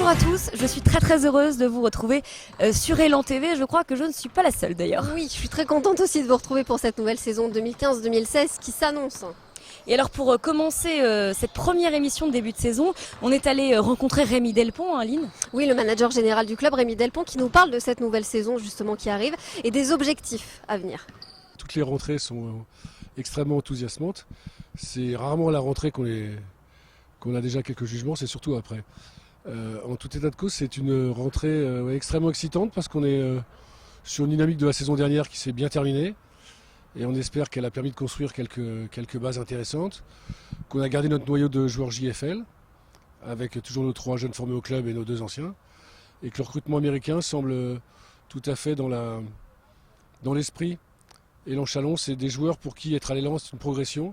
Bonjour à tous, je suis très heureuse de vous retrouver sur Elan TV. Je crois que je ne suis pas la seule d'ailleurs. Oui, je suis très contente aussi de vous retrouver pour cette nouvelle saison 2015-2016 qui s'annonce. Et alors pour commencer cette première émission de début de saison, on est allé rencontrer Rémi Delpont, Aline. Oui, le manager général du club, Rémi Delpont, qui nous parle de cette nouvelle saison justement qui arrive et des objectifs à venir. Toutes les rentrées sont extrêmement enthousiasmantes. C'est rarement à la rentrée qu'on a déjà quelques jugements, c'est surtout après. En tout état de cause, c'est une rentrée extrêmement excitante parce qu'on est sur une dynamique de la saison dernière qui s'est bien terminée. Et on espère qu'elle a permis de construire quelques bases intéressantes, qu'on a gardé notre noyau de joueurs JFL, avec toujours nos 3 jeunes formés au club et nos 2 anciens, et que le recrutement américain semble tout à fait dans l'esprit. Élan Chalon, c'est des joueurs pour qui être à l'élan, c'est une progression.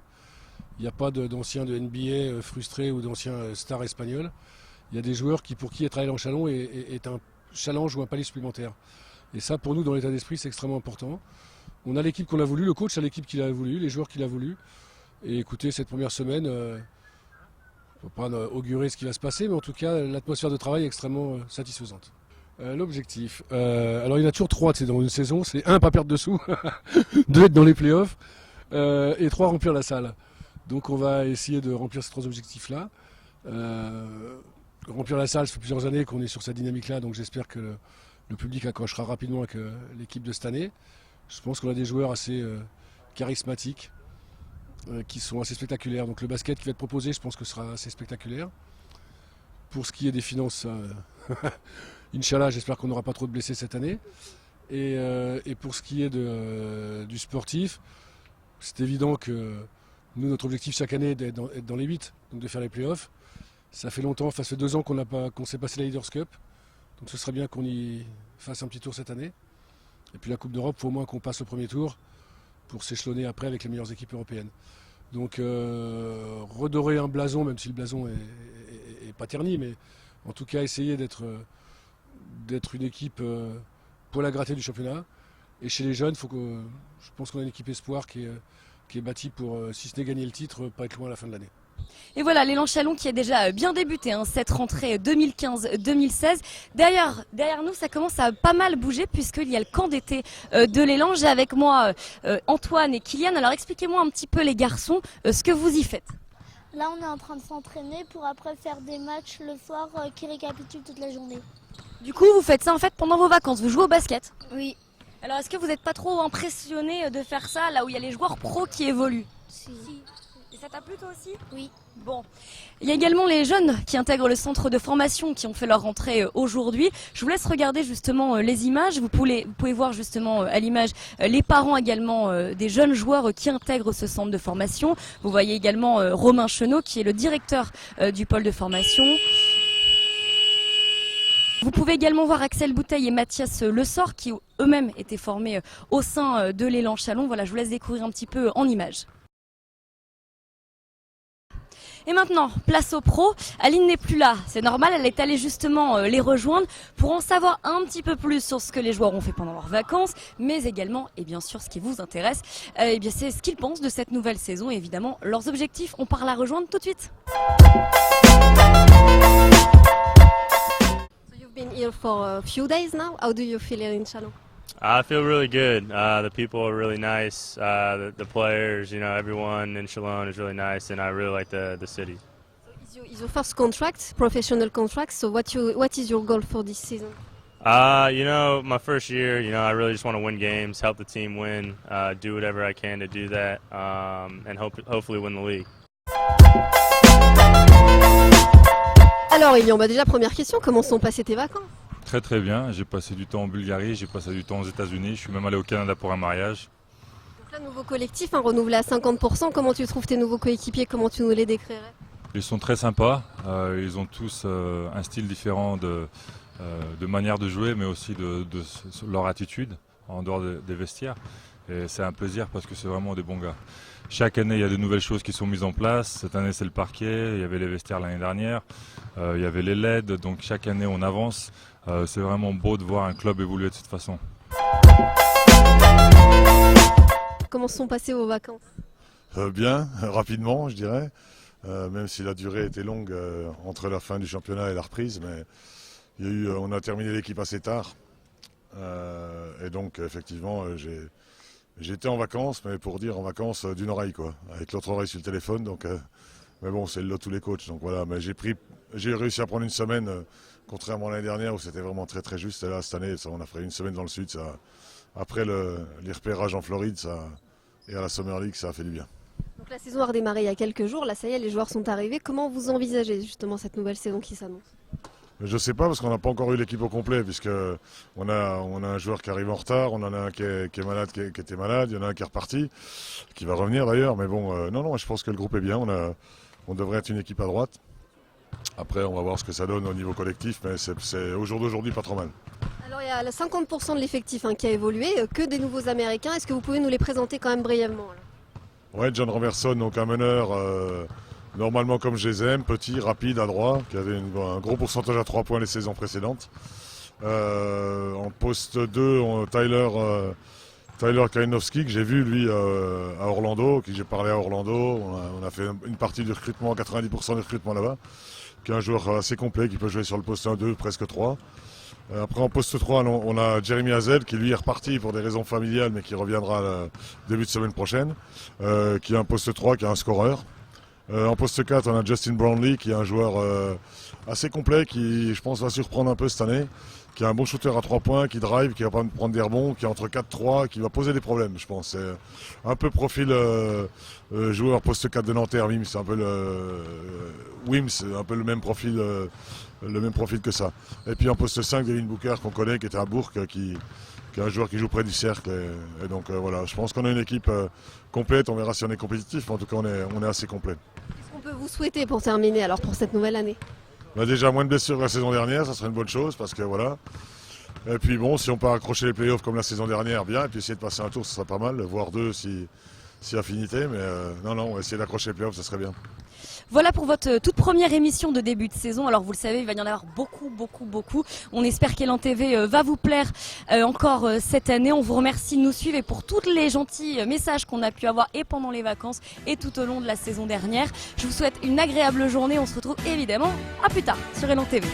Il n'y a pas d'anciens de NBA frustrés ou d'anciens stars espagnols. Il y a des joueurs pour qui être à l'élan Chalon est un challenge ou un palier supplémentaire. Et ça, pour nous, dans l'état d'esprit, c'est extrêmement important. On a l'équipe qu'on a voulu, le coach a l'équipe qu'il a voulu, les joueurs qu'il a voulu. Et écoutez, cette première semaine, on ne peut pas augurer ce qui va se passer, mais en tout cas, l'atmosphère de travail est extrêmement satisfaisante. L'objectif, alors il y en a toujours 3 dans une saison, c'est 1, pas perdre de sous, 2, être dans les playoffs, et 3, remplir la salle. Donc on va essayer de remplir ces 3 objectifs-là. Remplir la salle, ça fait plusieurs années qu'on est sur cette dynamique-là, donc j'espère que le public accrochera rapidement avec l'équipe de cette année. Je pense qu'on a des joueurs assez charismatiques, qui sont assez spectaculaires. Donc le basket qui va être proposé, je pense que sera assez spectaculaire. Pour ce qui est des finances, Inch'Allah, j'espère qu'on n'aura pas trop de blessés cette année. Et pour ce qui est du sportif, c'est évident que nous, notre objectif chaque année est d'être dans les 8, donc de faire les playoffs. Ça fait longtemps, ça fait 2 ans qu'on s'est passé la Leaders Cup. Donc ce serait bien qu'on y fasse un petit tour cette année. Et puis la Coupe d'Europe, il faut au moins qu'on passe le premier tour pour s'échelonner après avec les meilleures équipes européennes. Donc redorer un blason, même si le blason est pas terni, mais en tout cas essayer d'être une équipe poil à gratter du championnat. Et chez les jeunes, je pense qu'on a une équipe espoir qui est bâtie pour, si ce n'est gagner le titre, pas être loin à la fin de l'année. Et voilà, l'Élan Chalon qui a déjà bien débuté cette rentrée 2015-2016. Derrière nous, ça commence à pas mal bouger puisqu'il y a le camp d'été de l'Élan. J'ai avec moi Antoine et Kylian. Alors expliquez-moi un petit peu les garçons ce que vous y faites. Là, on est en train de s'entraîner pour après faire des matchs le soir qui récapitulent toute la journée. Du coup, vous faites ça en fait pendant vos vacances, vous jouez au basket. Oui. Alors est-ce que vous n'êtes pas trop impressionné de faire ça là où il y a les joueurs pros qui évoluent? Si. Et ça t'a plu toi aussi? Oui. Bon, il y a également les jeunes qui intègrent le centre de formation qui ont fait leur rentrée aujourd'hui. Je vous laisse regarder justement les images. Vous pouvez voir justement à l'image les parents également des jeunes joueurs qui intègrent ce centre de formation. Vous voyez également Romain Chenot qui est le directeur du pôle de formation. Vous pouvez également voir Axel Bouteille et Mathias Lessort qui eux-mêmes étaient formés au sein de l'Élan Chalon. Voilà, je vous laisse découvrir un petit peu en images. Et maintenant, place aux pros. Aline n'est plus là, c'est normal, elle est allée justement les rejoindre pour en savoir un petit peu plus sur ce que les joueurs ont fait pendant leurs vacances, mais également, et bien sûr ce qui vous intéresse, c'est ce qu'ils pensent de cette nouvelle saison et évidemment leurs objectifs. On part la rejoindre tout de suite. So you've been here for a few days now. How do you feel here in Chalon? I feel really good. The people are really nice. The players, everyone in Chalon is really nice, and I really like the city. It's your first contract, professional contract. So what is your goal for this season? My first year, I really just want to win games, help the team win, do whatever I can to do that, and hopefully win the league. Alors Elian, déjà première question, comment sont passées tes vacances? Très bien, j'ai passé du temps en Bulgarie, j'ai passé du temps aux États-Unis, je suis même allé au Canada pour un mariage. Donc là, nouveau collectif, renouvelé à 50%. Comment tu trouves tes nouveaux coéquipiers? Comment tu nous les décrirais? Ils sont très sympas, ils ont tous un style différent de manière de jouer, mais aussi de leur attitude en dehors des vestiaires. Et c'est un plaisir parce que c'est vraiment des bons gars. Chaque année, il y a de nouvelles choses qui sont mises en place. Cette année, c'est le parquet, il y avait les vestiaires l'année dernière, il y avait les LED, donc chaque année, on avance. C'est vraiment beau de voir un club évoluer de cette façon. Comment se sont passées vos vacances? Bien, rapidement je dirais, même si la durée était longue entre la fin du championnat et la reprise, mais on a terminé l'équipe assez tard. Et donc effectivement, j'étais en vacances, mais pour dire en vacances d'une oreille, quoi, avec l'autre oreille sur le téléphone. Donc, mais bon, c'est le lot de tous les coachs. Donc voilà, mais j'ai réussi à prendre une semaine, contrairement à l'année dernière où c'était vraiment très très juste. Et là, cette année, on a fait une semaine dans le sud. Après les repérages en Floride et à la Summer League, ça a fait du bien. Donc la saison a redémarré il y a quelques jours, là ça y est, les joueurs sont arrivés. Comment vous envisagez justement cette nouvelle saison qui s'annonce? Je ne sais pas parce qu'on n'a pas encore eu l'équipe au complet puisque on a un joueur qui arrive en retard, on en a un qui est malade, qui était malade, il y en a un qui est reparti, qui va revenir d'ailleurs. Mais bon, non, je pense que le groupe est bien, on devrait être une équipe à droite. Après, on va voir ce que ça donne au niveau collectif, mais c'est au jour d'aujourd'hui pas trop mal. Alors il y a 50% de l'effectif qui a évolué, que des nouveaux Américains. Est-ce que vous pouvez nous les présenter quand même brièvement là? Ouais, John Robertson, donc un meneur normalement comme je les aime, petit, rapide, adroit, qui avait un gros pourcentage à 3 points les saisons précédentes. En poste 2, Tyler Kalinowski, que j'ai vu lui à Orlando, qui j'ai parlé à Orlando. On a fait une partie du recrutement, 90% du recrutement là-bas, qui est un joueur assez complet, qui peut jouer sur le poste 1, 2, presque 3. Après en poste 3, on a Jeremy Hazel qui lui est reparti pour des raisons familiales mais qui reviendra début de semaine prochaine, qui est un poste 3, qui est un scoreur. En poste 4, on a Justin Brownlee qui est un joueur assez complet qui je pense va surprendre un peu cette année, qui est un bon shooter à 3 points, qui drive, qui va pas prendre des rebonds, qui est entre 4-3, qui va poser des problèmes je pense. C'est un peu profil joueur poste 4 de Nanterre, Wims, c'est un peu le même profil. Le même profil que ça. Et puis en poste 5, Devin Booker qu'on connaît, qui était à Bourg, qui est un joueur qui joue près du cercle. Et donc voilà, je pense qu'on a une équipe complète. On verra si on est compétitif, mais en tout cas on est assez complet. Qu'est-ce qu'on peut vous souhaiter pour terminer alors pour cette nouvelle année? Déjà moins de blessures que la saison dernière, ça serait une bonne chose parce que voilà. Et puis bon, si on peut accrocher les playoffs comme la saison dernière, bien. Et puis essayer de passer un tour, ce serait pas mal. Voire 2 si affinité. Mais non, on va essayer d'accrocher les playoffs, ça serait bien. Voilà pour votre toute première émission de début de saison. Alors vous le savez, il va y en avoir beaucoup. On espère qu'Élan TV va vous plaire encore cette année. On vous remercie de nous suivre et pour tous les gentils messages qu'on a pu avoir et pendant les vacances et tout au long de la saison dernière. Je vous souhaite une agréable journée. On se retrouve évidemment à plus tard sur Élan TV.